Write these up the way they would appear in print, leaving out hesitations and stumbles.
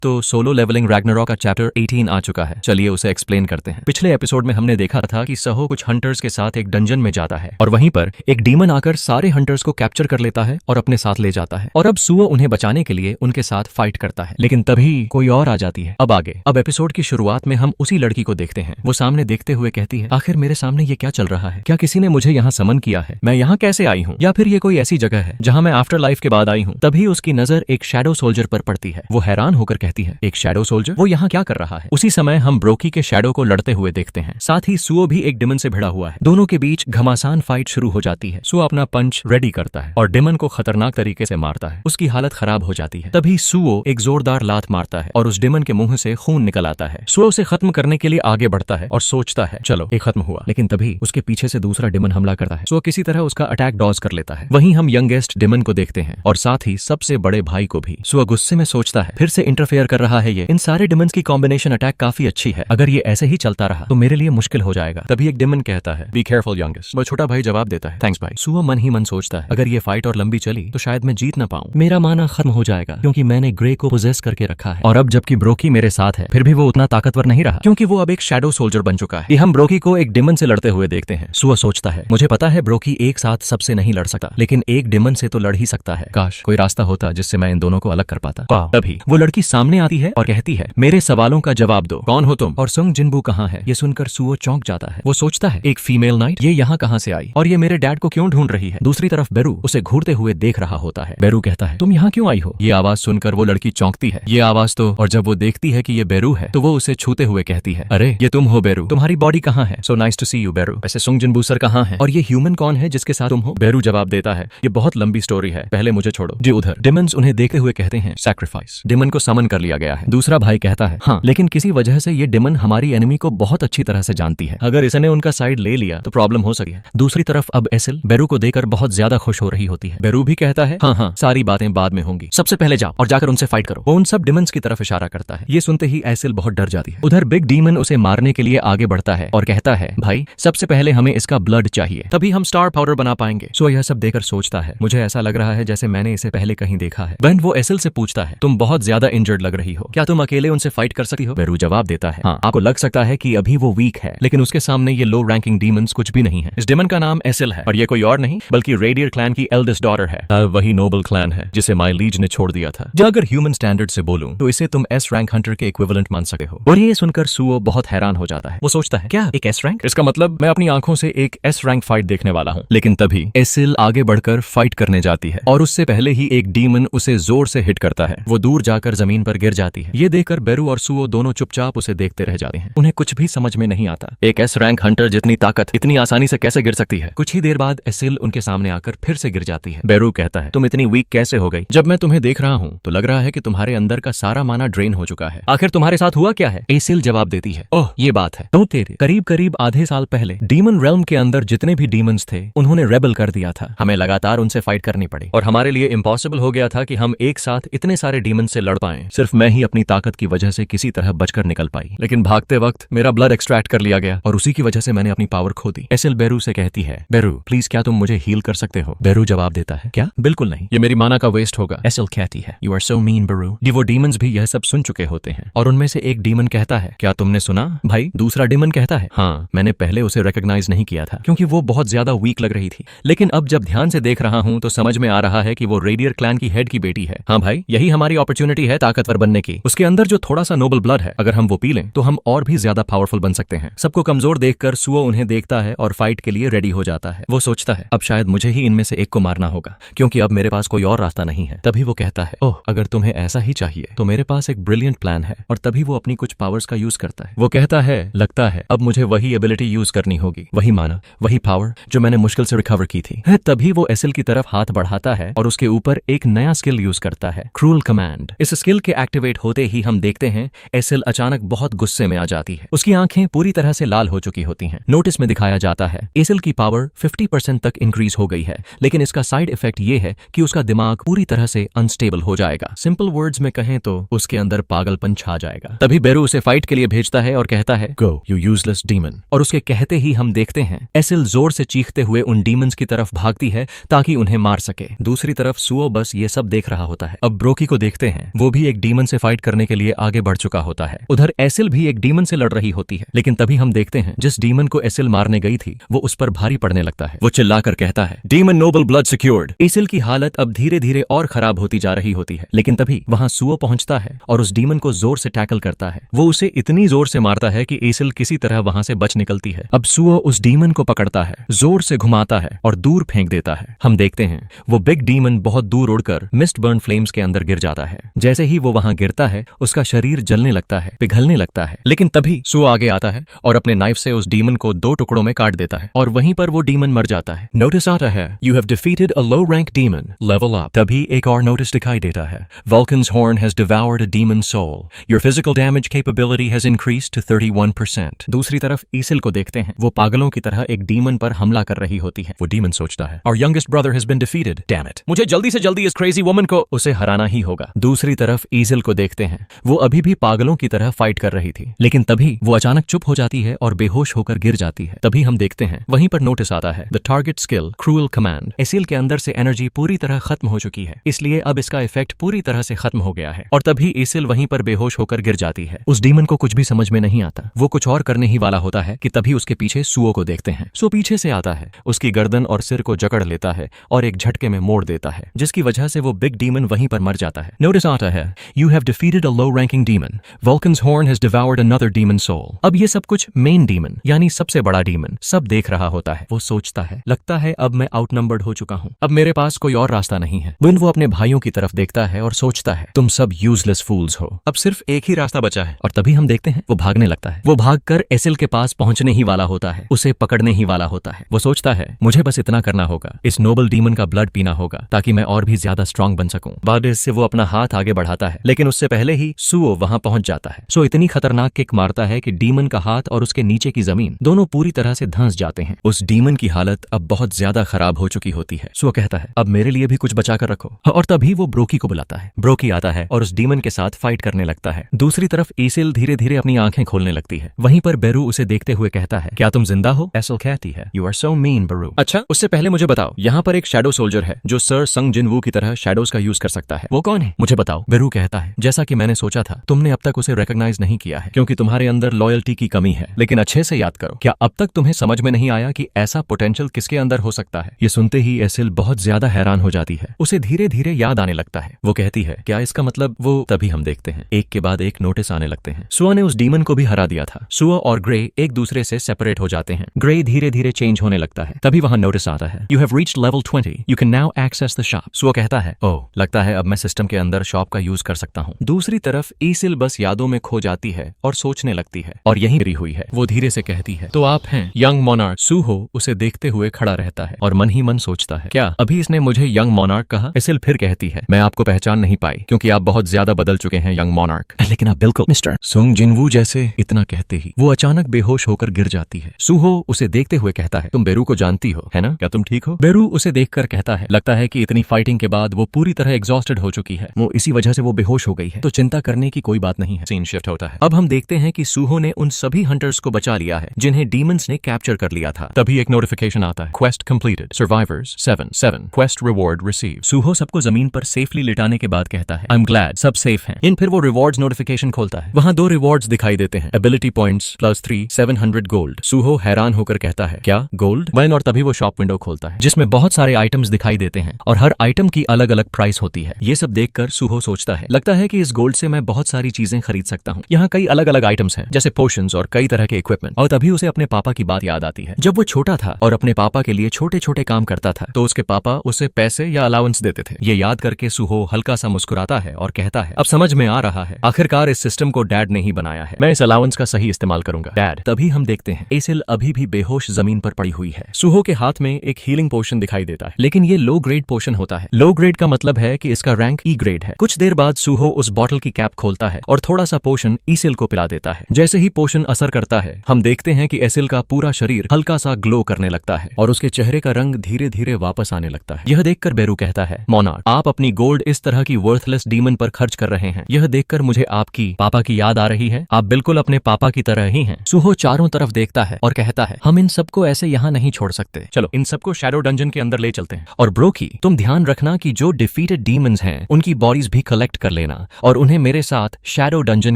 तो solo levelling Ragnarok का chapter 18 आ चुका है। चलिए उसे एक्सप्लेन करते हैं। पिछले एपिसोड में हमने देखा था कि सहो कुछ हंटर्स के साथ एक डंजन में जाता है और वहीं पर एक डीमन आकर सारे हंटर्स को कैप्चर कर लेता है और अपने साथ ले जाता है और अब सुओ उन्हें बचाने के लिए उनके साथ फाइट करता है, लेकिन तभी कोई और आ जाती है। अब एपिसोड की शुरुआत में हम उसी लड़की को देखते हैं। वो सामने देखते हुए कहती है, आखिर मेरे सामने ये क्या चल रहा है? क्या किसी ने मुझे यहाँ समन किया है? मैं यहाँ कैसे आई हूँ? या फिर ये कोई ऐसी जगह है जहाँ मैं आफ्टर लाइफ के बाद आई हूँ? तभी उसकी नजर एक शैडो सोल्जर पर पड़ती है। वो हैरान होकर कहती है, एक शैडो सोल्जर? वो यहाँ क्या कर रहा है? उसी समय हम ब्रोकी के शैडो को लड़ते हुए देखते हैं। साथ ही सुओ भी एक डिमन से भिड़ा हुआ है। दोनों के बीच घमासान फाइट शुरू हो जाती है। सुओ अपना पंच रेडी करता है और डिमन को खतरनाक तरीके से मारता है। उसकी हालत खराब हो जाती है। तभी सुओ एक जोरदार लात मारता है और उस डिमन के मुंह से खून निकल आता है। सुओ उसे खत्म करने के लिए आगे बढ़ता है और सोचता है चलो ये खत्म हुआ, लेकिन तभी उसके पीछे से दूसरा डिमन हमला करता है। सुओ किसी तरह उसका अटैक डॉज कर लेता है। वहीं हम यंगेस्ट डिमन को देखते हैं और साथ ही सबसे बड़े भाई को भी। सुओ गुस्से में सोचता है, फिर से इंटरफेयर कर रहा है ये। इन सारे डिमन्स की कॉम्बिनेशन अटैक काफी अच्छी है। अगर ये ऐसे ही चलता रहा तो मेरे लिए मुश्किल हो जाएगा। तभी एक डिमन कहता है, बी केयरफुल यंगेस्ट। वो छोटा भाई जवाब देता है, थैंक्स भाई। सुओ मन ही मन सोचता है, अगर ये फाइट और लंबी चली तो शायद मैं जीत ना पाऊं। मेरा माना खत्म हो जाएगा क्योंकि मैंने ग्रे को पोजेस करके रखा है। और अब जबकि ब्रोकी मेरे साथ है फिर भी वो उतना ताकतवर नहीं रहा क्योंकि वो अब एक शैडो सोल्जर बन चुका है। कि हम ब्रोकी को एक डिमन से लड़ते हुए देखते हैं। सुओ सोचता है, मुझे पता है ब्रोकी एक साथ सबसे नहीं लड़ सकता, लेकिन एक डिमन से तो लड़ ही सकता है। काश कोई रास्ता होता जिससे मैं इन दोनों को अलग कर पाता। तभी वो लड़की सामने आती है और कहती है, मेरे सवालों का जवाब दो, कौन हो तुम और सुंग जिनबू कहाँ है? ये सुनकर सुओ चौंक जाता है। वो सोचता है, एक फीमेल नाइट, ये यहाँ कहाँ से आई और ये मेरे डैड को क्यों ढूंढ रही है? दूसरी तरफ बेरू उसे घूरते हुए देख रहा होता है। बेरू कहता है, तुम यहाँ क्यों आई हो? ये आवाज सुनकर वो लड़की चौंकती है। ये आवाज तो, और जब वो देखती है कि ये बेरू है तो वो उसे छूते हुए कहती है, अरे ये तुम हो बेरू, तुम्हारी बॉडी कहाँ है? So nice to see you Beru. वैसे सुंग जिनबू सर कहाँ है और ये ह्यूमन कौन है जिसके साथ तुम हो? बेरू जवाब देता है, ये बहुत लंबी स्टोरी है, पहले मुझे छोड़ो। जी उधर डिमन्स उन्हें देखते हुए कहते हैं, सैक्रिफाइस, डिमन को समन कर लिया गया है। दूसरा भाई कहता है, हाँ लेकिन किसी वजह से ये डिमन हमारी एनिमी को बहुत अच्छी तरह से जानती है। अगर इसने उनका साइड ले लिया तो प्रॉब्लम हो सकी है। दूसरी तरफ अब एसिल बेरू को देखकर बहुत ज्यादा खुश हो रही होती है। बेरू भी कहता है, हाँ सारी बातें बाद में होंगी, सबसे पहले जाओ और जाकर उनसे फाइट करो। वो उन सब डिमन्स की तरफ इशारा करता है। ये सुनते ही एसिल बहुत डर जाती है। उधर बिग डीमन उसे मारने के लिए आगे बढ़ता है और कहता है, भाई सबसे पहले हमें इसका ब्लड चाहिए, तभी हम स्टार पाउडर बना पाएंगे। सो यह सब देखकर सोचता है, मुझे ऐसा लग रहा है जैसे मैंने इसे पहले कहीं देखा है। वेन वो एसिल से पूछता है, तुम बहुत ज्यादा इंजर्ड लग रही हो, क्या तुम अकेले उनसे फाइट कर सकती हो? बेरू जवाब देता है, हाँ आपको लग सकता है कि अभी वो वीक है, लेकिन उसके सामने ये लो रैंकिंग डीमंस कुछ भी नहीं है। इस डिमन का नाम एसिल है और ये कोई और नहीं बल्कि रेडियर क्लैन की एल्डेस्ट डॉटर है। वही नोबल क्लैन है जिसे माई लीज ने छोड़ दिया था। जो अगर ह्यूमन स्टैंडर्ड से बोलूं तो इसे तुम एस रैंक हंटर के इक्विवेलेंट मान सकते हो। और ये सुनकर सुओ बहुत हैरान हो जाता है। वो सोचता है, क्या एक एस रैंक? इसका मतलब मैं अपनी आंखों से एक एस रैंक फाइट देखने वाला हूँ। लेकिन तभी एसिल आगे बढ़कर फाइट करने जाती है और उससे पहले ही एक डीमन उसे जोर से हिट करता है। वो दूर जाकर जमीन पर गिर जाती है। ये देखकर बेरू और सुओ दोनों चुपचाप उसे देखते रह जाते हैं। उन्हें कुछ भी समझ में नहीं आता, एक एस रैंक हंटर जितनी ताकत इतनी आसानी से कैसे गिर सकती है? कुछ ही देर बाद एसिल उनके सामने आकर फिर से गिर जाती है। बेरू कहता है, तुम इतनी वीक कैसे हो गई? जब मैं तुम्हें देख रहा हूँ तो लग रहा है कि तुम्हारे अंदर का सारा माना ड्रेन हो चुका है। आखिर तुम्हारे साथ हुआ क्या है? एसिल जवाब देती है, ओह ये बात है, तो तेरे करीब आधे साल पहले डीमन रेल्म के अंदर जितने भी डीमंस थे उन्होंने रेबल कर दिया था। हमें लगातार उनसे फाइट करनी पड़ी और हमारे लिए इम्पॉसिबल हो गया था कि हम एक साथ इतने सारे डीमन से लड़ पाएं। सिर्फ मैं ही अपनी ताकत की वजह से किसी तरह बचकर निकल पाई, लेकिन भागते वक्त मेरा ब्लड एक्सट्रैक्ट कर लिया गया और उसी की वजह से मैंने अपनी पावर खो दी। एसिल बेरू से कहती है, बेरू प्लीज क्या तुम मुझे हील कर सकते हो? बेरू जवाब देता है, क्या? बिल्कुल नहीं, ये मेरी माना का वेस्ट होगा। एसिल कहती है, यू आर सो मीन बेरू। वो डीमंस भी यह सब सुन चुके होते हैं और उनमें से एक डीमन कहता है, क्या तुमने सुना भाई? दूसरा डीमन कहता है, हाँ मैंने पहले उसे रिकॉग्नाइज नहीं किया था क्योंकि वो बहुत ज्यादा वीक लग रही थी, लेकिन अब जब ध्यान से देख रहा हूँ तो समझ में आ रहा है कि वो रेडियर क्लैन की हेड की बेटी है। हाँ भाई, यही हमारी अपॉर्चुनिटी है ताकतवर बनने की। उसके अंदर जो थोड़ा सा नोबल ब्लड है, अगर हम वो पी लें तो हम और भी ज्यादा पावरफुल बन सकते हैं। सबको कमजोर देखकर सुओ उन्हें देखता है और फाइट के लिए रेडी हो जाता है। वो सोचता है, अब शायद मुझे ही इनमें से एक को मारना होगा क्योंकि अब मेरे पास कोई और रास्ता नहीं है। तभी वो कहता है, ओह अगर तुम्हें ऐसा ही चाहिए तो मेरे पास एक ब्रिलियंट प्लान है। और तभी वो अपनी कुछ पावर्स का यूज करता है। वो कहता है, लगता है अब मुझे वही एबिलिटी यूज करनी होगी, वही माना, वही पावर जो मैंने मुश्किल से रिकवर की थी। तभी वो एसिल की तरफ हाथ बढ़ाता है और उसके ऊपर एक नया स्किल यूज करता है, क्रूल कमांड। इस स्किल के एक्टिवेट होते ही हम देखते हैं एसिल अचानक बहुत गुस्से में आ जाती है। उसकी आंखें पूरी तरह से लाल हो चुकी होती हैं। नोटिस में दिखाया जाता है एसिल की पावर 50% तक इंक्रीज हो गई है, लेकिन इसका साइड इफेक्ट ये है कि उसका दिमाग पूरी तरह से अनस्टेबल हो जाएगा। सिंपल वर्ड्स में कहें तो उसके अंदर पागलपन छा जाएगा। तभी बेरू उसे फाइट के लिए भेजता है और कहता है, गो यू यूजलेस डीमन। और उसके कहते ही हम देखते हैं एसिल जोर से चीखते हुए उन डीमंस की तरफ भागती है ताकि उन्हें मार सके। दूसरी तरफ सुओ बस ये सब देख रहा होता है। अब ब्रोकी को देखते हैं, वो भी एक डीमन से फाइट करने के लिए आगे बढ़ चुका होता है। उधर एसिल भी एक डीमन से लड़ रही होती है, लेकिन तभी हम देखते हैं जिस डीमन को एसिल मारने गई थी वो उस पर भारी पड़ने लगता है। वो चिल्लाकर कहता है, डीमन नोबल ब्लड सिक्योर्ड। एसिल की हालत अब धीरे धीरे और खराब होती जा रही होती है, लेकिन तभी वहां सुओ पहुंचता है और उस डीमन को जोर से टैकल करता है। वो उसे इतनी जोर से मारता है कि एसिल किसी तरह वहां से बच निकलती है। अब सुओ उस डीमन को पकड़ता है, जोर से घुमाता है और दूर फेंक देता है। हम देखते हैं वो बिग डीमन बहुत दूर उड़कर मिस्ट बर्न फ्लेम्स के अंदर गिर जाता है। जैसे ही वो वहां गिरता है उसका शरीर जलने लगता है, पिघलने लगता है, लेकिन तभी सुओ आगे आता है और अपने नाइफ से उस डीमन को 2 टुकड़ों में काट देता है और वहीं पर वो डीमन मर जाता है। नोटिस आता है, you have defeated a low rank demon, level up. तभी एक और नोटिस दिखाई देता है, Vulcan's horn has devoured a demon soul. Your physical damage capability has increased to 31%. दूसरी तरफ ईसिल को देखते हैं, वो पागलों की तरह एक डीमन पर हमला कर रही होती है। वो डीमन सोचता है, Our youngest brother has been defeated. Damn it. मुझे जल्दी से जल्दी इस क्रेजी वुमन को उसे हराना ही होगा। दूसरी तरफ ईसिल को देखते हैं, वो अभी भी पागलों की तरह फाइट कर रही थी, लेकिन तभी वो अचानक चुप हो जाती है और बेहोश होकर गिर जाती है। तभी हम देखते हैं वहीं पर नोटिस आता है, The target skill, Cruel Command. ईसिल के अंदर से एनर्जी पूरी तरह खत्म हो चुकी है, इसलिए अब इसका इफेक्ट पूरी तरह से खत्म हो गया है। और तभी ईसिल वहीं पर बेहोश होकर गिर जाती है। उस डीमन को कुछ भी समझ में नहीं आता, वो कुछ और करने ही वाला होता है कि तभी उसके पीछे सुओ को देखते हैं। सो पीछे से आता है, उसकी गर्दन और सिर को जकड़ लेता है और एक झटके में मोड़ देता है, जिसकी वजह से वो बिग डीमन वहीं पर मर जाता है। नोटिस आता है, you have defeated a low ranking demon, Vulcan's horn has devoured another demon soul. अब ये सब कुछ मेन डीमन यानी सबसे बड़ा डीमन सब देख रहा होता है। वो सोचता है, लगता है अब मैं आउटनंबर्ड हो चुका हूँ, अब मेरे पास कोई और रास्ता नहीं है। वो अपने भाइयों की तरफ देखता है और सोचता है, तुम सब यूजलेस फूल्स हो, अब सिर्फ एक ही रास्ता बचा है। और तभी हम देखते हैं वो भागने लगता है। वो भागकर एसिल के पास पहुंचने ही वाला होता है, उसे पकड़ने ही वाला होता है। वो सोचता है, मुझे बस इतना करना होगा, इस नोबल डीमन का ब्लड पीना होगा ताकि मैं और भी ज्यादा स्ट्रांग बन सकूं। बाद इससे वो अपना हाथ आगे बढ़ाता है, लेकिन उससे पहले ही सुओ वहां पहुंच जाता है। सो इतनी खतरनाक किक मारता है कि डीमन का हाथ और उसके नीचे की जमीन दोनों पूरी तरह से धंस जाते हैं। उस डीमन की हालत अब बहुत ज्यादा खराब हो चुकी होती है। सो कहता है, अब मेरे लिए भी कुछ बचा कर रखो। और तभी वो ब्रोकी को बुलाता है। ब्रोकी आता है और उस डीमन के साथ फाइट करने लगता है। दूसरी तरफ ईसिल धीरे धीरे अपनी आंखें खोलने लगती है। वहीं पर बेरू उसे देखते हुए कहता है, क्या तुम जिंदा हो? एसिल कहती है, यू आर सो मीन बेरू। अच्छा, उससे पहले मुझे बताओ, यहाँ पर एक शैडो सोल्जर है जो सर संग जिनवू की तरह शैडोज का यूज कर सकता है, वो कौन है? मुझे बताओ। बेरू कहता है, जैसा कि मैंने सोचा था, तुमने अब तक उसे रिकॉग्नाइज नहीं किया है क्योंकि तुम्हारे अंदर लॉयल्टी की कमी है। लेकिन अच्छे से याद करो, क्या अब तक तुम्हें समझ में नहीं आया कि ऐसा पोटेंशियल किसके अंदर हो सकता है? ये सुनते ही एसिल बहुत ज्यादा हैरान हो जाती है। उसे धीरे धीरे याद आने लगता है। वो कहती है, क्या इसका मतलब वो? तभी हम देखते हैं एक के बाद एक नोटिस आने लगते हैं। सुआ ने उस डीमन को भी हरा दिया था। सुआ और ग्रे एक दूसरे से सेपरेट हो जाते हैं। ग्रे धीरे धीरे चेंज होने लगता है। तभी वहां नोटिस आता है, you have reached level 20, you can now access the shop. सुआ कहता है, ओह, लगता है अब मैं सिस्टम के अंदर शॉप का यूज कर सकता हूँ। दूसरी तरफ ईसिल बस यादों में खो जाती है और सोचने लगती है और यही गिरी हुई है। वो धीरे से कहती है, तो आप हैं यंग मोनार्क। सूहो उसे देखते हुए खड़ा रहता है और मन ही मन सोचता है, क्या अभी इसने मुझे यंग मोनार्क कहा? ईसिल फिर कहती है, मैं आपको पहचान नहीं पाई क्योंकि आप बहुत ज्यादा बदल चुके हैं यंग मोनार्क। लेकिन आप बिल्कुल मिस्टर सुंग जिनवू जैसे। इतना कहते ही वो अचानक बेहोश होकर गिर जाती है। सूहो उसे देखते हुए कहता है, तुम बेरू को जानती हो है ना? क्या तुम ठीक हो? बेरू उसे देखकर कहता है, लगता है कि इतनी फाइटिंग के बाद वो पूरी तरह एग्जॉस्टेड हो चुकी है, वो इसी वजह से वो बेहोश हो गई है, तो चिंता करने की कोई बात नहीं है। सीन शिफ्ट होता है। अब हम देखते हैं कि सूहो ने उन सभी हंटर्स को बचा लिया है जिन्हें डीमंस ने कैप्चर कर लिया था। तभी एक नोटिफिकेशन आता है, quest completed, survivors 7 quest reward receive. Suho सबको जमीन पर सेफली लिटाने के बाद कहता है, आई एम ग्लैड सब सेफ हैं। इन फिर वो रिवॉर्ड्स नोटिफिकेशन खोलता है। वहां 2 रिवॉर्ड्स दिखाई देते हैं, एबिलिटी पॉइंट्स +3 700 गोल्ड। सूहो हैरान होकर कहता है, क्या गोल्ड? वैन और तभी वो शॉप विंडो खोलता है जिसमें बहुत सारे आइटम्स दिखाई देते हैं और हर आइटम की अलग अलग प्राइस होती है। ये सब देखकर सूहो सोचता है, लगता है कि इस गोल्ड से मैं बहुत सारी चीजें खरीद सकता हूँ। यहाँ कई अलग अलग आइटम्स हैं जैसे पोशंस और कई तरह के इक्विपमेंट। और तभी उसे अपने पापा की बात याद आती है। जब वो छोटा था और अपने पापा के लिए छोटे छोटे काम करता था तो उसके पापा उसे पैसे या अलाउंस देते थे। ये याद करके सूहो हल्का सा मुस्कुराता है और कहता है, अब समझ में आ रहा है, आखिरकार इस सिस्टम को डैड ने ही बनाया है, मैं इस अलाउंस का सही इस्तेमाल करूंगा डैड। तभी हम देखते हैं एसिल अभी भी बेहोश जमीन पर पड़ी हुई है। सूहो के हाथ में एक हीलिंग पोशन दिखाई देता है, लेकिन ये लो ग्रेड पोशन होता है। लो ग्रेड का मतलब है कि इसका रैंक ई ग्रेड है। कुछ देर बाद सूहो उस बॉटल की कैप खोलता है और थोड़ा सा पोशन एसिल को पिला देता है। जैसे ही पोशन असर करता है हम देखते हैं कि एसिल का पूरा शरीर हल्का सा ग्लो करने लगता है और उसके चेहरे का रंग धीरे धीरे वापस आने लगता है। यह देखकर बेरू कहता है, मोनार्क, आप अपनी गोल्ड इस तरह की वर्थलेस डीमन पर खर्च कर रहे हैं। यह देखकर मुझे आपकी पापा की याद आ रही है। आप बिल्कुल अपने पापा की तरह ही हैं। सूहो चारों तरफ देखता है और कहता है, हम इन सबको ऐसे यहाँ नहीं छोड़ सकते, चलो इन सबको शैडो डंजन के अंदर ले चलते हैं। और ब्रोकी, तुम ध्यान रखना कि जो डिफीटेड डीमंस हैं उनकी बॉडीज भी कलेक्ट कर लेना और उन्हें मेरे साथ शैडो डंजन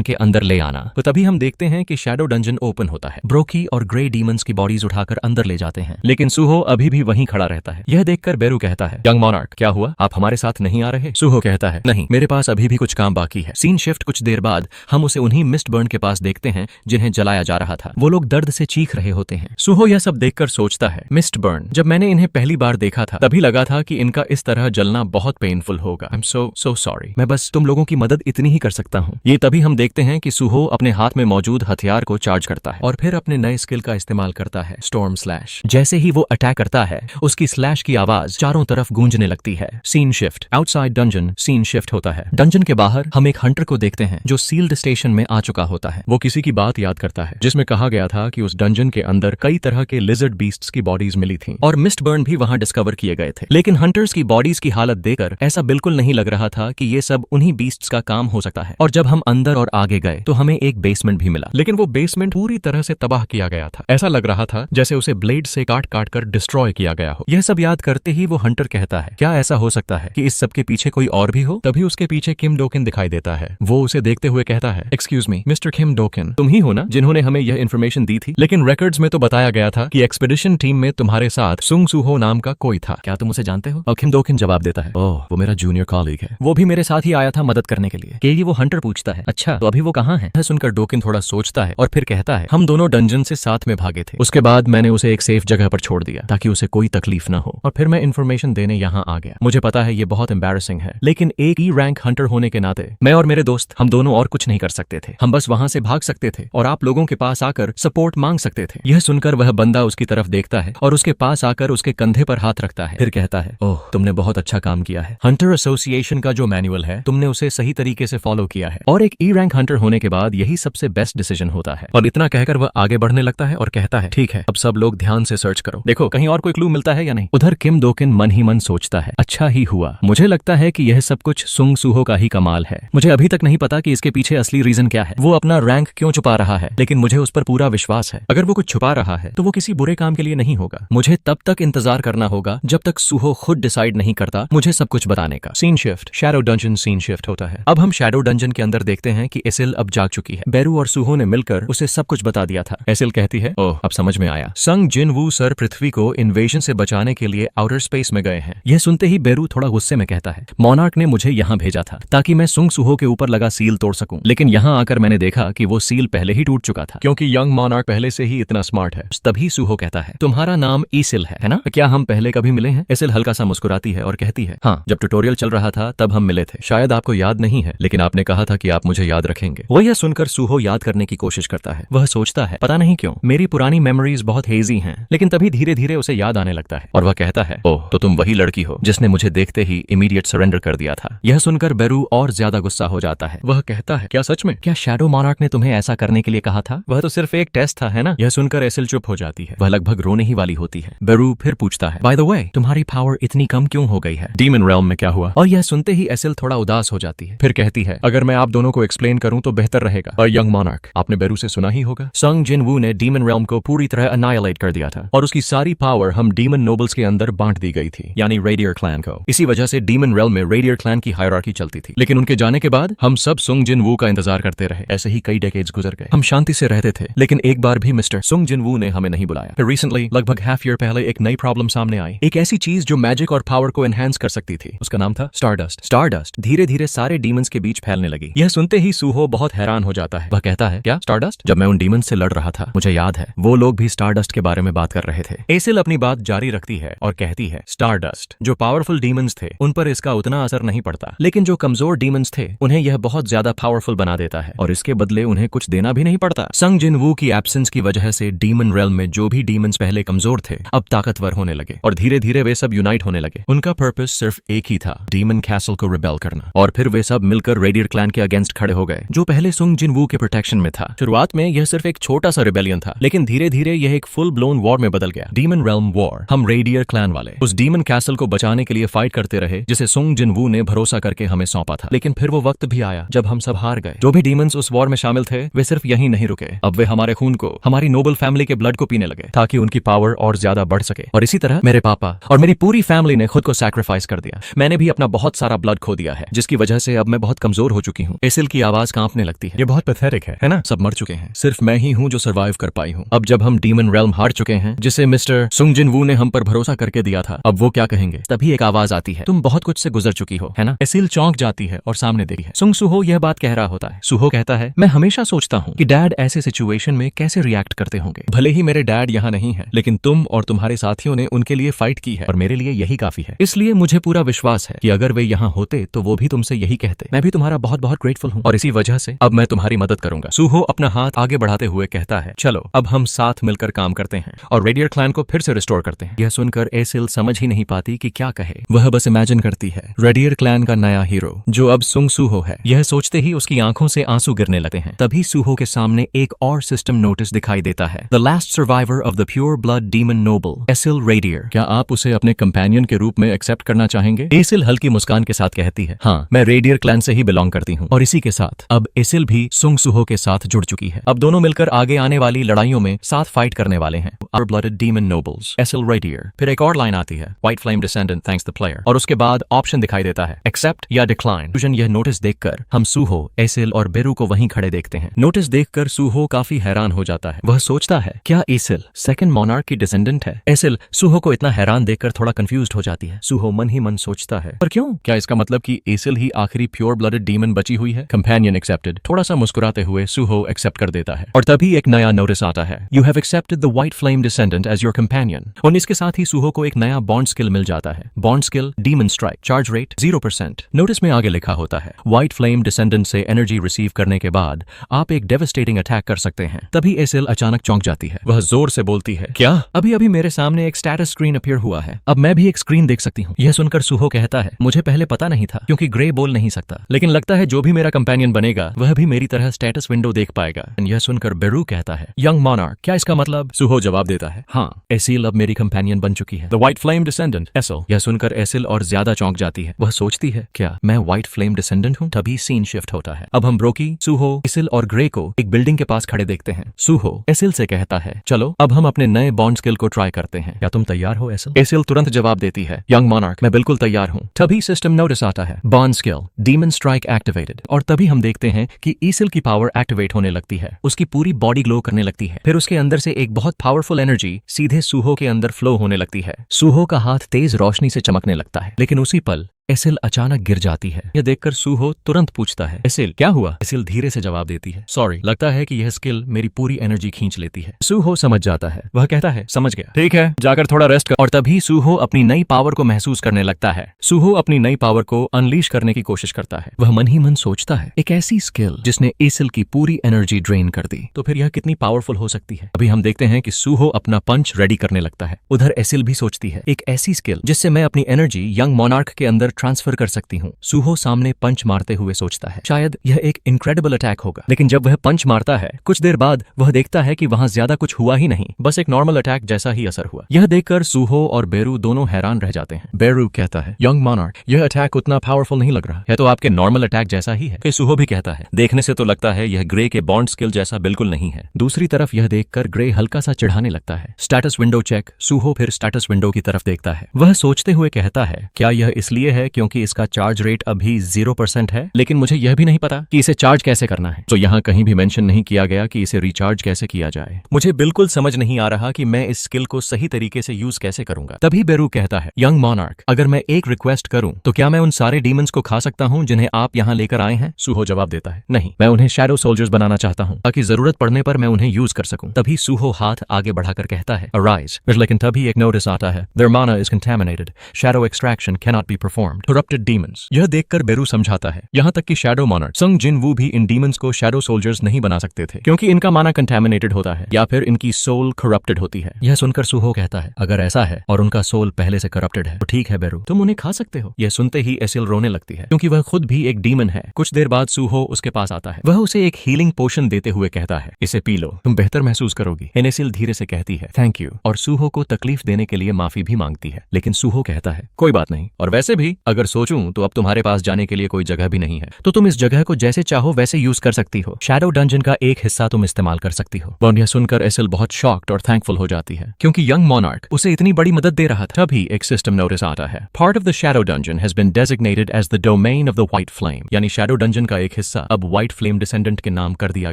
के अंदर ले आना। तो तभी हम देखते हैं कि शैडो डंजन ओपन होता है। ब्रोकी और ग्रे डीमंस की बॉडीज उठाकर अंदर ले जाते हैं, लेकिन सुहो अभी भी वहीं खड़ा रहता है। यह देखकर बेरू कहता है, यंग मॉनार्क, क्या हुआ, आप हमारे साथ नहीं आ रहे? सुहो कहता है, नहीं, मेरे पास अभी भी कुछ काम बाकी है। सीन शिफ्ट कुछ देर बाद हम उसे उन्हीं मिस्टबर्न के पास देखते हैं जिन्हें जलाया जा रहा था। वो लोग दर्द से चीख रहे होते हैं। सुहो यह सब देखकर सोचता है, मिस्टबर्न, जब मैंने इन्हें पहली बार देखा था तभी लगा था कि इनका इस तरह जलना बहुत पेनफुल होगा। आई एम सो सॉरी, मैं बस तुम लोगों की मदद इतनी ही कर सकता हूँ। ये तभी हम देखते हैं कि सुहो अपने हाथ में मौजूद हथियार को चार्ज करता है और फिर अपने नए स्किल का इस्तेमाल करता है, स्टॉर्म स्लैश। जैसे ही वो अटैक करता है उसकी स्लैश की आवाज चारों तरफ गूंजने लगती है। Scene shift, outside dungeon scene shift होता है। डंजन के बाहर हम एक हंटर को देखते हैं जो सील्ड स्टेशन में आ चुका होता है। वो किसी की बात याद करता है जिसमें कहा गया था कि उस डंजन के अंदर कई तरह के लिजर्ड बीस्ट्स की बॉडीज मिली थी और मिस्टबर्न भी वहां डिस्कवर किए गए थे। लेकिन हंटर्स की बॉडीज की हालत देखकर ऐसा बिल्कुल नहीं लग रहा था कि ये सब उन्हीं बीस्ट्स का काम हो सकता है। और जब हम अंदर और आगे गए तो हमें एक बेसमेंट भी मिला, लेकिन वो बेसमेंट पूरी तरह से तबाह किया गया था। ऐसा लग रहा था जैसे उसे ब्लेड से काट काट कर डिस्ट्रॉय किया गया हो। यह सब याद करते ही वो हंटर कहता है, क्या ऐसा हो सकता है कि इस सब के पीछे कोई और भी हो? तभी उसके पीछे किम डोकिन दिखाई देता है। वो उसे देखते हुए कहता है, एक्सक्यूज मी मिस्टर किम डोकिन, तुम ही हो ना जिन्होंने हमें यह इन्फॉर्मेशन दी थी? लेकिन रिकॉर्ड्स में तो बताया गया था कि एक्सपीडिशन टीम में तुम्हारे साथ सुंग सुहो नाम का कोई था, क्या तुम उसे जानते हो? और किम डोकिन जवाब देता है, ओह, वो मेरा जूनियर कॉलीग है, वो भी मेरे साथ ही आया था मदद करने के लिए। केली वो हंटर पूछता है, अच्छा तो अभी वो कहाँ है? सुनकर डोकिन थोड़ा सोचता है और फिर कहता है, हम दोनों डंजन से साथ में भागे थे, उसके बाद मैंने उसे एक सेफ जगह पर छोड़ दिया ताकि उसे कोई तकलीफ ना हो, और फिर मैं इन्फॉर्मेशन देने यहाँ आ गया। मुझे पता है ये बहुत एम्बैरेसिंग है, लेकिन एक ई रैंक हंटर होने के नाते मैं और मेरे दोस्त हम दोनों और कुछ नहीं कर सकते थे। हम बस वहां से भाग सकते थे और आप लोगों के पास आकर सपोर्ट मांग सकते थे। यह सुनकर वह बंदा उसकी तरफ देखता है और उसके पास आकर उसके कंधे पर हाथ रखता है, फिर कहता है, ओह, तुमने बहुत अच्छा काम किया है। हंटर एसोसिएशन का जो मैनुअल है तुमने उसे सही तरीके से फॉलो किया है और एक ई रैंक हंटर होने के बाद यही सबसे बेस्ट डिसीजन होता है। और इतना कहकर वह आगे बढ़ने लगता है और कहता है, ठीक है, अब सब लोग ध्यान से सर्च करो, देखो कहीं और कोई क्लू मिलता है या नहीं। उधर किम डोकिन मन ही मन सोचता है, अच्छा ही हुआ, मुझे लगता है कि यह सब कुछ सुंग सुहो का ही कमाल है। मुझे अभी तक नहीं पता कि इसके पीछे असली रीजन क्या है, वो अपना रैंक क्यों छुपा रहा है, लेकिन मुझे उस पर पूरा विश्वास है। अगर वो कुछ छुपा रहा है तो वो किसी बुरे काम के लिए नहीं होगा। मुझे तब तक इंतजार करना होगा जब तक सुहो खुद डिसाइड नहीं करता मुझे सब कुछ बताने का। Scene shift, shadow dungeon scene shift होता है। अब हम शैडो डंजन के अंदर देखते हैं कि एसिल अब जाग चुकी है। बेरू और सुहो ने मिलकर उसे सब कुछ बता दिया था। एसिल कहती है, ओह, अब समझ में आया, संग जिन वू सर पृथ्वी को इन्वेजन से बचाने के लिए आउटर स्पेस में गए हैं। यह सुनते ही बेरू थोड़ा गुस्से में कहता है, मॉनार्क ने मुझे यहाँ भेजा था ताकि मैं सुंग सुहो के ऊपर लगा सील तोड़ सकूं, लेकिन यहाँ आकर मैंने देखा कि वो सील पहले ही टूट चुका था क्योंकि यंग मॉनार्क पहले से ही इतना स्मार्ट है। तभी सुहो कहता है, तुम्हारा नाम ईसिल है ना? क्या हम पहले कभी मिले हैं? एसिल हल्का सा मुस्कुराती है और कहती है, हाँ, जब ट्यूटोरियल चल रहा था तब हम मिले थे। शायद आपको याद नहीं है, लेकिन आपने कहा था कि आप मुझे याद रखेंगे। वो यह सुनकर सुहो याद करने की कोशिश करता है। वह सोचता है, पता नहीं क्यों मेरी पुरानी मेमोरीज बहुत हेजी हैं, लेकिन तभी धीरे धीरे उसे याद आने लगता है और वह कहता है, ओह, तो तुम वही लड़की हो जिसने मुझे देखते ही इमीडिएट सरेंडर कर दिया था। यह सुनकर बेरू और ज्यादा गुस्सा हो जाता है। वह कहता है, क्या सच में? क्या शैडो मॉनार्क ने तुम्हें ऐसा करने के लिए कहा था? वह तो सिर्फ एक टेस्ट था, है ना? यह सुनकर एसिल चुप हो जाती है। वह लगभग रोने ही वाली होती है। बेरू फिर पूछता है, बाय द वे, तुम्हारी पावर इतनी कम क्यों हो गई है? डीमन रेल्म में क्या हुआ? और यह सुनते ही एसिल थोड़ा उदास हो जाती है। फिर कहती है, अगर मैं आप दोनों को एक्सप्लेन करूं तो बेहतर रहेगा। और यंग मॉनार्क, आपने बेरू से सुना ही होगा, संग जिन वू ने डीमन रेल्म को पूरी तरह अनाइलेट कर दिया था और उसकी सारी पावर हम डीमन नोबल्स के अंदर बांट दी गई थी, यानी रेडियर क्लैन को। इसी वजह से डीमन रेल्म में रेडियर क्लैन की हायरार्की चलती थी, लेकिन उनके जाने के बाद हम सब सुंग जिन वू का इंतजार करते रहे। ऐसे ही कई डेकेड्स गुजर गए। हम शांति से रहते थे, लेकिन एक बार भी मिस्टर सुंग जिन वू ने हमें नहीं बुलाया। फिर रिसेंटली, लगभग हाफ ईयर पहले, एक नई प्रॉब्लम सामने आई। एक ऐसी चीज जो मैजिक और पावर को एनहांस कर सकती थी। उसका नाम था स्टारडस्ट। स्टारडस्ट धीरे धीरे सारे डीमंस के बीच फैलने लगी। यह सुनते ही सुहो बहुत हैरान हो जाता है। वह कहता है, क्या स्टारडस्ट? जब मैं उन डीमंस से लड़ रहा था मुझे याद है वो लोग भी स्टारडस्ट के बारे में बात कर रहे थे। एसिल अपनी बात जारी रखती है और कहती है, स्टारडस्ट जो पावरफुल डीमंस थे उन पर इसका उतना असर नहीं पड़ता, लेकिन जो कमजोर डीमंस थे उन्हें यह बहुत ज्यादा पावरफुल बना देता है और इसके बदले उन्हें कुछ देना भी नहीं पड़ता। संग जिन वू की एब्सेंस की वजह से डीमन रेल्म में जो भी डीमंस पहले कमजोर थे अब ताकतवर होने लगे और धीरे धीरे वे सब यूनाइट होने लगे। उनका पर्पस सिर्फ एक ही था, डीमन कैसल को रिबेल करना, और फिर वे सब मिलकर रेडियर क्लैन के अगेंस्ट खड़े हो गए जो पहले सुंग जिन वू के प्रोटेक्शन में था। शुरुआत में यह सिर्फ एक छोटा सा रिबेलियन था, लेकिन धीरे धीरे यह एक फुल ब्लोन वॉर में बदल गया। Demon realm war. हम रेडियर क्लैन वाले उस डीमन कैसल को बचाने के लिए फाइट करते रहे जिसे सुंग जिन वू ने भरोसा करके हमें सौंपा था, लेकिन फिर वो वक्त भी आया जब हम सब हार गए। जो भी डीमंस उस वॉर में शामिल थे वे सिर्फ यहीं नहीं रुके, अब वे हमारे खून को, हमारी नोबल फैमिली के ब्लड को पीने लगे ताकि उनकी पावर और ज्यादा बढ़ सके। और इसी तरह मेरे पापा और मेरी पूरी फैमिली ने खुद को सैक्रिफाइस कर दिया। मैंने भी अपना बहुत सारा ब्लड खो दिया है, जिसकी वजह वजह से अब मैं बहुत कमजोर हो चुकी हूँ। एसिल की आवाज कांपने लगती है। ये बहुत पैथेटिक है ना? सब मर चुके हैं, सिर्फ मैं ही हूँ जो सर्वाइव कर पाई हूँ। अब जब हम डीमन रेल्म हार चुके हैं, जिसे मिस्टर सुंग जिन वू ने हम पर भरोसा करके दिया था, अब वो क्या कहेंगे? तभी एक आवाज आती है, तुम बहुत कुछ से गुजर चुकी हो, है ना? एसिल चौंक जाती है और सामने देखती है। सुंग सुहो यह बात कह रहा होता है। सुहो कहता है, मैं हमेशा सोचता हूँ कि डैड ऐसे सिचुएशन में कैसे रिएक्ट करते होंगे। भले ही मेरे डैड यहाँ नहीं है, लेकिन तुम और तुम्हारे साथियों ने उनके लिए फाइट की है और मेरे लिए यही काफी है। इसलिए मुझे पूरा विश्वास है कि अगर वे यहाँ होते तो वो भी तुमसे यही कहते। मैं भी तुम्हारा बहुत बहुत ग्रेटफुल हूँ और इसी वजह से अब मैं तुम्हारी मदद करूंगा। सुहो अपना हाथ आगे बढ़ाते हुए कहता है, चलो अब हम साथ मिलकर काम करते हैं और रेडियर क्लैन को फिर से रिस्टोर करते हैं। यह सुनकर एसिल समझ ही नहीं पाती कि क्या कहे। वह बस इमेजिन करती है रेडियर क्लैन का नया हीरो जो अब सुंग सुहो है। यह सोचते ही उसकी आंखों से आंसू गिरने लगते हैं। तभी सुहो के सामने एक और सिस्टम नोटिस दिखाई देता है। The last survivor of the pure blood demon noble Esil Rader. क्या आप उसे अपने कंपेनियन के रूप में एक्सेप्ट करना चाहेंगे? एसिल हल्की मुस्कान के साथ कहती है, हाँ, मैं रेडियर क्लैन से ही बिलोंग करती हूँ। और इसी के साथ अब एसिल भी सुंग सुहो के साथ जुड़ चुकी है। अब दोनों मिलकर आगे आने वाली लड़ाइयों में साथ फाइट करने वाले हैं। Our blooded demon nobles Esil Rader. फिर एक और लाइन आती है, white flame descendant thanks the player. और उसके बाद ऑप्शन दिखाई देता है, एक्सेप्ट या डिक्लाइन। यह नोटिस देखकर हम सुहो, एसिल और बेरू को वहीं खड़े देखते हैं। नोटिस देखकर सुहो काफी हैरान हो जाता है। वह सोचता है, क्या एसिल सेकंड मोनार्क की डिसेंडेंट है? एसिल सुहो को इतना हैरान देखकर थोड़ा कंफ्यूज्ड हो जाती है। सुहो मन ही मन सोचता है, पर क्यों? क्या इसका मतलब कि एसिल ही आखिरी प्योर ब्लडेड डीमन बची हुई है? Companion accepted. थोड़ा सा मुस्कुराते हुए सुहो एक्सेप्ट कर देता है और तभी एक नया नोटिस आता है, you have accepted the white flame descendant as your companion. और इसके साथ ही सुहो को एक नया बॉन्ड स्किल मिल जाता है। Bond skill demon strike, charge rate 0%। Notice में आगे लिखा होता है, व्हाइट फ्लेम डिसेंडेंट से एनर्जी रिसीव करने के बाद आप एक डेवास्टेटिंग अटैक कर सकते हैं। तभी एसिल अचानक चौंक जाती है। वह जोर से बोलती है, क्या? अभी अभी मेरे सामने एक स्टेटस स्क्रीन अपीयर हुआ है, अब मैं भी एक स्क्रीन देख सकती हूँ। यह सुनकर सुहो कहता है, मुझे पहले पता नहीं था क्योंकि ग्रे बोल नहीं सकता, लेकिन लगता है जो भी मेरा कंपेनियन बनेगा वह भी मेरी तरह स्टेटस विंडो देख पाएगा। यह सुनकर बेरू कहता है, यंग मोनार्क, क्या इसका मतलब? सुहो जवाब देता है, हाँ, एसिल अब मेरी कंपेनियन बन चुकी है, the white flame descendant acyl. यह सुनकर एसिल और ज्यादा चौंक जाती है। वह सोचती है, क्या मैं व्हाइट फ्लेम डिसेंडेंट हूँ? तभी सीन शिफ्ट होता है। अब हम ब्रोकी, सुहो, एसिल और ग्रे को एक बिल्डिंग के पास खड़े देखते हैं। सुहो एसिल से कहता है, चलो अब हम अपने नए बॉन्ड स्किल को ट्राई करते हैं। क्या तुम तैयार हो एसिल? एसिल तुरंत जवाब देती है, यंग मोनार्क, मैं बिल्कुल तैयार हूँ। तभी सिस्टम नोटिस आता है, bond skill demon strike activated. और तभी हम देखते हैं कि एसिल की पावर एक्टिवेट होने लगती है। उसकी पूरी बॉडी ग्लो करने लगती है। फिर उसके अंदर से एक बहुत पावरफुल एनर्जी सीधे सुहो के अंदर फ्लो होने लगती है। सुहो का हाथ तेज रोशनी से चमकने लगता है, लेकिन उसी पल एसिल अचानक गिर जाती है। यह देखकर सुहो तुरंत पूछता है, एसिल क्या हुआ? एसिल धीरे से जवाब देती है, सॉरी, लगता है कि यह स्किल मेरी पूरी एनर्जी खींच लेती है। सुहो समझ जाता है। वह कहता है, समझ गया, ठीक है, जाकर थोड़ा रेस्ट कर। और तभी सुहो अपनी नई पावर को महसूस करने लगता है। सुहो अपनी नई पावर को अनलीश करने की कोशिश करता है। वह मन ही मन सोचता है, एक ऐसी स्किल जिसने एसिल की पूरी एनर्जी ड्रेन कर दी, तो फिर यह कितनी पावरफुल हो सकती है। अभी हम देखते हैं कि सुहो अपना पंच रेडी करने लगता है। उधर एसिल भी सोचती है, एक ऐसी स्किल जिससे मैं अपनी एनर्जी यंग मोनार्क के अंदर ट्रांसफर कर सकती हूँ। सुहो सामने पंच मारते हुए सोचता है, शायद यह एक इनक्रेडिबल अटैक होगा। लेकिन जब वह पंच मारता है, कुछ देर बाद वह देखता है कि वहां ज्यादा कुछ हुआ ही नहीं, बस एक नॉर्मल अटैक जैसा ही असर हुआ। यह देखकर सुहो और बेरू दोनों हैरान रह जाते हैं। बेरू कहता है, यंग मोनार्क, यह अटैक उतना पावरफुल नहीं लग रहा है, तो आपके नॉर्मल अटैक जैसा ही है। सुहो भी कहता है, देखने से तो लगता है यह ग्रे के बॉन्ड स्किल जैसा बिल्कुल नहीं है। दूसरी तरफ यह देखकर ग्रे हल्का सा चिढ़ाने लगता है। Status window check. सुहो फिर स्टेटस विंडो की तरफ देखता है। वह सोचते हुए कहता है, क्या यह इसलिए है क्योंकि इसका चार्ज रेट अभी 0% है, लेकिन मुझे यह भी नहीं पता कि इसे चार्ज कैसे करना है। तो यहाँ कहीं भी मेंशन नहीं किया गया कि इसे रिचार्ज कैसे किया जाए। मुझे बिल्कुल समझ नहीं आ रहा कि मैं इस स्किल को सही तरीके से यूज कैसे करूंगा। तभी बेरू कहता है, यंग मोनार्क, अगर मैं एक रिक्वेस्ट करूं तो क्या मैं उन सारे डीमंस को खा सकता हूं जिन्हें आप यहाँ लेकर आए हैं? सुहो जवाब देता है, नहीं, मैं उन्हें शैडो सोल्जर्स बनाना चाहता हूं ताकि जरूरत पड़ने पर मैं उन्हें यूज कर सकूं। तभी सुहो हाथ आगे बढ़ाकर कहता है, अराइज। लेकिन तभी एक नोटिस आता है, देयर माना is contaminated, shadow extraction can not be performed, corrupted demons. यह देखकर बेरू समझाता है, यहाँ तक कि शैडो मोनार्क संग जिन वू भी इन डीमंस को शैडो सोल्जर्स नहीं बना सकते थे क्योंकि इनका माना कंटामिनेटेड होता है या फिर इनकी सोल करप्टेड होती है। यह सुनकर सुहो कहता है, अगर ऐसा है और उनका सोल पहले से करप्टेड है तो ठीक है बेरू, तुम उन्हें खा सकते हो। यह सुनते ही एसिल रोने लगती है क्योंकि वह खुद भी एक डीमन है। कुछ देर बाद सुहो उसके पास आता है। वह उसे एक हीलिंग पोशन देते हुए कहता है, इसे पी लो, तुम बेहतर महसूस करोगी। एसिल धीरे से कहती है, थैंक यू, और सुहो को तकलीफ देने के लिए माफी भी मांगती है। लेकिन सुहो कहता है, कोई बात नहीं, और वैसे भी अगर सोचूं तो अब तुम्हारे पास जाने के लिए कोई जगह भी नहीं है, तो तुम इस जगह को जैसे चाहो वैसे यूज कर सकती हो। शैडो डंजन का एक हिस्सा तुम इस्तेमाल कर सकती हो। और यह सुनकर एसिल बहुत शॉक्ड और थैंकफुल हो जाती है, क्योंकि यंग मोनार्क उसे इतनी बड़ी मदद दे रहा था। तभी एक सिस्टम नोटिस आता है, part of the shadow dungeon has been designated as the domain of the white flame, यानी शैडो डंजन का एक हिस्सा अब व्हाइट फ्लेम डिसेंडेंट के नाम कर दिया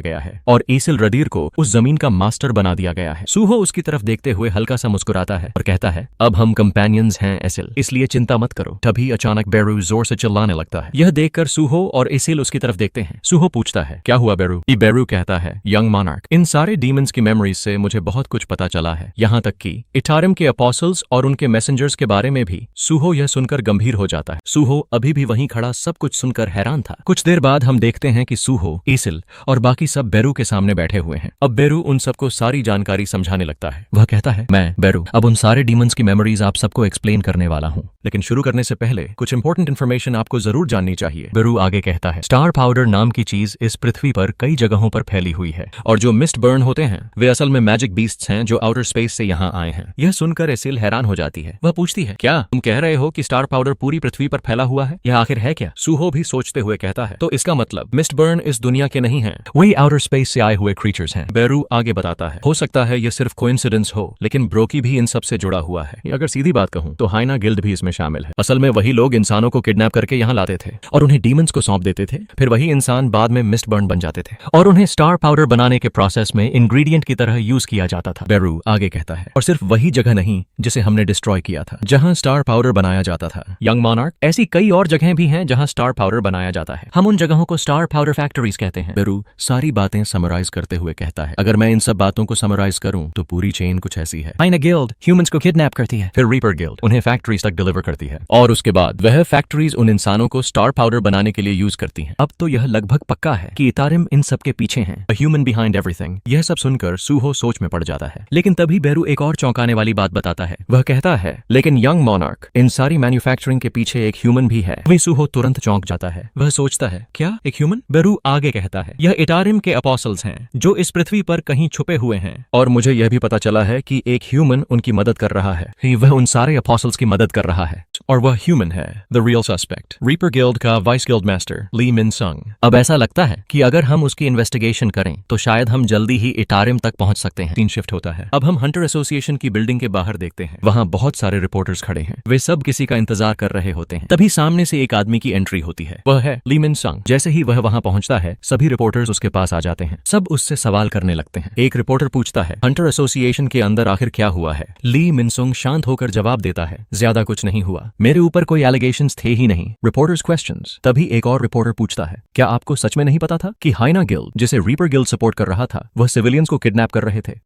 गया है और एसिल रदीर को उस जमीन का मास्टर बना दिया गया है। सूहो उसकी तरफ देखते हुए हल्का सा मुस्कुराता है और कहता है, अब हम कंपेनियंस हैं एसिल, इसलिए चिंता मत करो। तभी अचानक बेरू जोर से चिल्लाने लगता है। यह देखकर सूहो और एसिल उसकी तरफ देखते हैं। सूहो पूछता है, क्या हुआ बेरू? बेरू कहता है, यंग मोनार्क, इन सारे डीमंस की मेमोरीज से मुझे बहुत कुछ पता चला है, यहाँ तक कि इटारम के अपोस्टल्स और उनके मैसेंजर्स के बारे में भी। सूहो यह सुनकर गंभीर हो जाता है। सूहो अभी भी वहीं खड़ा सब कुछ सुनकर हैरान था। कुछ देर बाद हम देखते हैं कि सूहो, एसिल और बाकी सब बेरू के सामने बैठे हुए हैं। अब बेरू उन सबको सारी जानकारी समझाने लगता है। वह कहता है, मैं बेरू अब उन सारे डीमंस की मेमोरीज आप सबको एक्सप्लेन करने वाला हूँ, लेकिन शुरू करने से पहले कुछ इंपॉर्टेंट इन्फॉर्मेशन आपको जरूर जाननी चाहिए। बेरू आगे कहता है, स्टार पाउडर नाम की चीज इस पृथ्वी पर कई जगहों पर फैली हुई है और जो मिस्ट बर्न होते हैं वे असल में मैजिक बीस्ट्स हैं जो आउटर स्पेस से यहाँ आए हैं। यह सुनकर एसिल हैरान हो जाती है। वह पूछती है, क्या तुम कह रहे हो कि स्टार पाउडर पूरी पृथ्वी पर फैला हुआ है? यह आखिर है क्या? सूहो भी सोचते हुए कहता है, तो इसका मतलब मिस्ट बर्न इस दुनिया के नहीं हैं, वही आउटर स्पेस से आए हुए क्रीचर्स हैं। बेरू आगे बताता है, हो सकता है यह सिर्फ कोइंसिडेंस हो, लेकिन ब्रोकी भी इन सब से जुड़ा हुआ है। अगर सीधी बात कहूं तो हाइना गिल्ड भी इसमें शामिल है। असल में वही लोग इंसानों को किडनैप करके यहाँ लाते थे और उन्हें डीमंस को सौंप देते थे। फिर वही इंसान बाद में मिस्ट बर्न बन जाते थे और उन्हें स्टार पाउडर बनाने के प्रोसेस में इंग्रेडिएंट की तरह यूज किया जाता था। बेरू आगे कहता है, और सिर्फ वही जगह नहीं जिसे हमने डिस्ट्रॉय किया था जहां स्टार पाउडर बनाया जाता था। यंग मोनार्क, ऐसी कई और जगहें भी हैं जहां स्टार पाउडर बनाया जाता है। हम उन जगहों को स्टार पाउडर फैक्ट्रीज कहते हैं। बेरू सारी बातें समराइज करते हुए कहता है, अगर मैं इन सब बातों को समराइज करूं तो पूरी चेन कुछ ऐसी है। हाइना गिल्ड ह्यूमंस को किडनैप करती है, फिर रीपर गिल्ड उन्हें फैक्ट्रीज तक डिलीवर करती है और उसके बाद वह फैक्ट्रीज उन इंसानों को स्टार पाउडर बनाने के लिए यूज करती हैं। अब तो यह लगभग पक्का है कि इतारिम इन सब के पीछे हैं, अ ह्यूमन बिहाइंड एवरीथिंग। यह सब सुनकर सूहो सोच में पड़ जाता है, लेकिन तभी बेरू एक और चौंकाने वाली बात बताता है। वह कहता है, लेकिन यंग मोनार्क, इन सारी मैन्युफैक्चरिंग के पीछे एक ह्यूमन भी है। वही सूहो तुरंत चौंक जाता है। वह सोचता है, क्या एक ह्यूमन? बेरू आगे कहता है, यह इटारिम के अपोस्टल्स हैं जो इस पृथ्वी पर कहीं छुपे हुए हैं और मुझे यह भी पता चला है कि एक ह्यूमन उनकी मदद कर रहा है। वह उन सारे अपोस्टल्स की मदद कर रहा है और वह ह्यूमन है, the real suspect, reaper guild का वाइस गिल्ड मास्टर ली मिन संग। अब ऐसा लगता है कि अगर हम उसकी इन्वेस्टिगेशन करें तो शायद हम जल्दी ही इटारिम तक पहुंच सकते हैं। सीन शिफ्ट होता है। अब हम हंटर एसोसिएशन की बिल्डिंग के बाहर देखते हैं। वहां बहुत सारे रिपोर्टर्स खड़े हैं। वे सब किसी का इंतजार कर रहे होते हैं। तभी सामने से एक आदमी की एंट्री होती है। वह है ली मिन संग। जैसे ही वह वहां पहुंचता है, सभी रिपोर्टर्स उसके पास आ जाते हैं। सब उससे सवाल करने लगते हैं। एक रिपोर्टर पूछता है, हंटर एसोसिएशन के अंदर आखिर क्या हुआ है? ली मिनसुंग शांत होकर जवाब देता है, ज्यादा कुछ नहीं हुआ, मेरे ऊपर कोई एलिगेशंस थे ही नहीं। Reporters questions. तभी एक और रिपोर्टर पूछता है, क्या आपको सच में नहीं पता था कि हाइना गिल्ड, जिसे रीपर गिल्ड सपोर्ट कर रहा था, वह सिविलियंस को किडनैप कर रहे थे?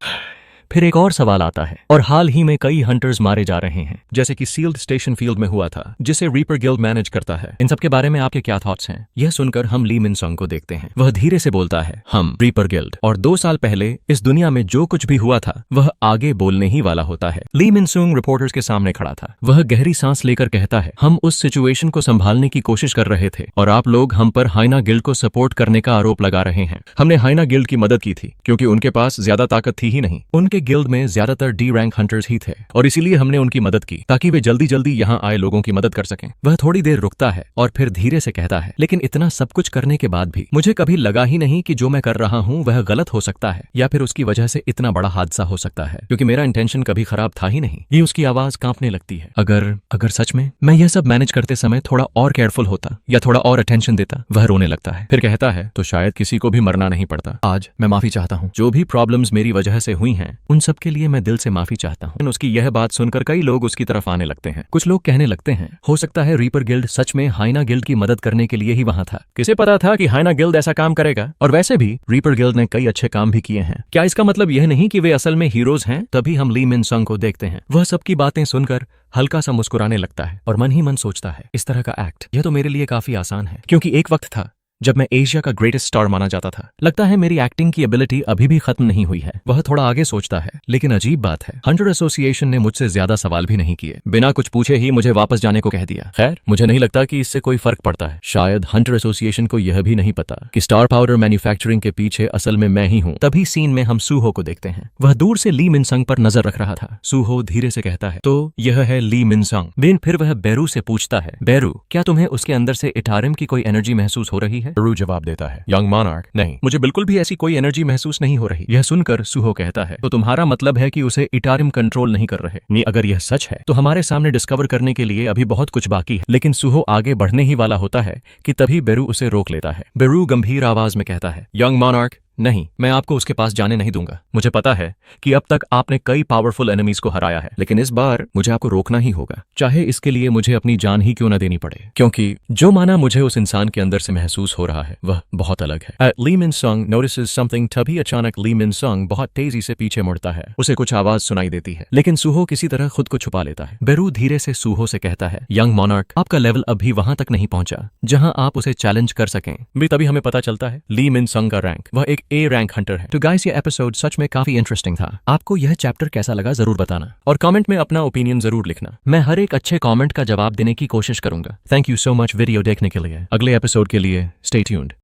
फिर एक और सवाल आता है, और हाल ही में कई हंटर्स मारे जा रहे हैं, जैसे कि सील्ड स्टेशन फील्ड में हुआ था, जिसे रीपर गिल्ड मैनेज करता है। इन सब के बारे में आपके क्या थॉट्स हैं? यह सुनकर हम ली मिनसोंग को देखते हैं। वह धीरे से बोलता है, हम रीपर गिल्ड और 2 साल पहले इस दुनिया में जो कुछ भी हुआ था वह आगे बोलने ही वाला होता है। ली मिनसोंग रिपोर्टर्स के सामने खड़ा था। वह गहरी सांस लेकर कहता है, हम उस सिचुएशन को संभालने की कोशिश कर रहे थे और आप लोग हम पर हाइना गिल्ड को सपोर्ट करने का आरोप लगा रहे हैं। हमने हाइना गिल्ड की मदद की थी क्योंकि उनके पास ज्यादा ताकत थी ही नहीं। उनके गिल्ड में ज्यादा डी रैंक हंटर्स ही थे और इसीलिए हमने उनकी मदद की ताकि वे जल्दी जल्दी यहाँ आए लोगों की मदद कर सकें। वह थोड़ी देर रुकता है और फिर धीरे से कहता है, लेकिन इतना सब कुछ करने के बाद भी मुझे कभी लगा ही नहीं कि जो मैं कर रहा हूँ वह गलत हो सकता है या फिर उसकी वजह से इतना बड़ा हादसा हो सकता है, क्योंकि मेरा इंटेंशन कभी खराब था ही नहीं। ये उसकी आवाज कांपने लगती है। अगर सच में मैं यह सब मैनेज करते समय थोड़ा और केयरफुल होता या थोड़ा और अटेंशन देता। वह रोने लगता है। फिर कहता है, तो शायद किसी को भी मरना नहीं पड़ता। आज मैं माफी चाहता हूँ, जो भी प्रॉब्लम्स मेरी वजह से हुई हैं उन सब के लिए मैं दिल से माफी चाहता हूँ। उसकी यह बात सुनकर कई लोग उसकी तरफ आने लगते हैं। कुछ लोग कहने लगते हैं, हो सकता है रीपर गिल्ड सच में हाइना गिल्ड की मदद करने के लिए ही वहां था। किसे पता था कि हाइना गिल्ड ऐसा काम करेगा? और वैसे भी रीपर गिल्ड ने कई अच्छे काम भी किए हैं। क्या इसका मतलब यह नहीं कि वे असल में हीरोज हैं? तभी हम ली मिनसोंग को देखते हैं। वह सबकी बातें सुनकर हल्का सा मुस्कुराने लगता है और मन ही मन सोचता है, इस तरह का एक्ट यह तो मेरे लिए काफी आसान है, क्योंकि एक वक्त था जब मैं एशिया का ग्रेटेस्ट स्टार माना जाता था। लगता है मेरी एक्टिंग की एबिलिटी अभी भी खत्म नहीं हुई है। वह थोड़ा आगे सोचता है, लेकिन अजीब बात है, हंटर एसोसिएशन ने मुझसे ज्यादा सवाल भी नहीं किए, बिना कुछ पूछे ही मुझे वापस जाने को कह दिया। खैर, मुझे नहीं लगता कि इससे कोई फर्क पड़ता है। शायद हंटर एसोसिएशन को यह भी नहीं पता कि स्टार पाउडर मैन्युफैक्चरिंग के पीछे असल में मैं ही हूँ। तभी सीन में हम सूहो को देखते हैं। वह दूर से ली मिनसंग पर नजर रख रहा था। सूहो धीरे से कहता है, तो यह है ली मिनसंग। फिर वह बेरू से पूछता है, बेरू, क्या तुम्हें उसके अंदर से इटारिम की कोई एनर्जी महसूस हो रही है? बेरू जवाब देता है, यंग मॉनार्क, नहीं, मुझे बिल्कुल भी ऐसी कोई एनर्जी महसूस नहीं हो रही। यह सुनकर सूहो कहता है, तो तुम्हारा मतलब है कि उसे इटारिम कंट्रोल नहीं कर रहे। नहीं, अगर यह सच है तो हमारे सामने डिस्कवर करने के लिए अभी बहुत कुछ बाकी है। लेकिन सूहो आगे बढ़ने ही वाला होता है कि तभी बेरू उसे रोक लेता है। बेरू गंभीर आवाज में कहता है, यंग मॉनार्क, नहीं, मैं आपको उसके पास जाने नहीं दूंगा। मुझे पता है कि अब तक आपने कई पावरफुल एनिमीज को हराया है, लेकिन इस बार मुझे आपको रोकना ही होगा, चाहे इसके लिए मुझे अपनी जान ही क्यों न देनी पड़े, क्योंकि जो माना मुझे उस इंसान के अंदर से महसूस हो रहा है वह बहुत अलग है। ली मिनसंग नोटिसेस समथिंग, तभी अचानक ली मिनसंग बहुत तेजी से पीछे मुड़ता है। उसे कुछ आवाज सुनाई देती है, लेकिन सूहो किसी तरह खुद को छुपा लेता है। बेरू धीरे से सूहो से कहता है, यंग मॉनार्क, आपका लेवल अभी वहां तक नहीं पहुंचा जहां आप उसे चैलेंज कर सकें। तभी हमें पता चलता है ली मिनसंग का रैंक, वह एक ए रैंक हंटर है। तो गाइस, ये एपिसोड सच में काफी इंटरेस्टिंग था। आपको यह चैप्टर कैसा लगा जरूर बताना, और कमेंट में अपना ओपिनियन जरूर लिखना। मैं हर एक अच्छे कमेंट का जवाब देने की कोशिश करूंगा। Thank you so much video देखने के लिए। अगले एपिसोड के लिए स्टे ट्यून्ड।